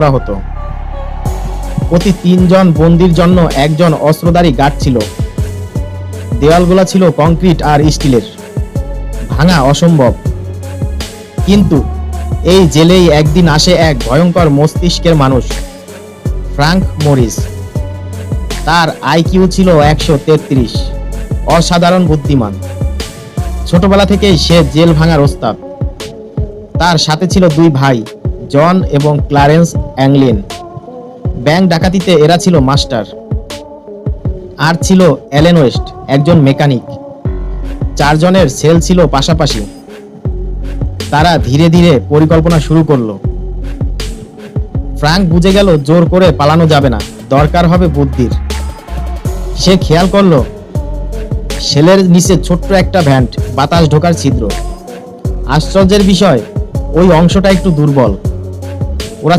করা হতো। প্রতি 3 জন বন্দীর জন্য একজন অস্ত্রধারী গার্ড ছিল। দেওয়ালগুলো ছিল কংক্রিট আর স্টিলের, ভাঙা অসম্ভব। কিন্তু এই জেলেই একদিন আসে এক ভয়ঙ্কর মস্তিষ্কের মানুষ, ফ্রাঙ্ক মরিস। তার আইকিউ ছিল 133, অসাধারণ বুদ্ধিমান। ছোটবেলা থেকেই সে জেল ভাঙার ওস্তাদ। তার সাথে ছিল 2 ভাই, জন এবং ক্লারেন্স অ্যাংলিন। ব্যাংক ডাকাতিতে এরা ছিল মাস্টার। আর ছিল অ্যালেন ওয়েস্ট, একজন মেকানিক। 4 জনের সেল ছিল পাশাপাশি। তারা ধীরে ধীরে পরিকল্পনা শুরু করলো। ফ্রাঙ্ক বুঝে গেল জোর করে পালানো যাবে না, দরকার হবে বুদ্ধির। সে খেয়াল করলো সেলের নিচে ছোট্ট একটা ভ্যান্ট, বাতাস ঢোকার ছিদ্র। আশ্চর্যের বিষয়, ওই অংশটা একটু দুর্বল। ওরা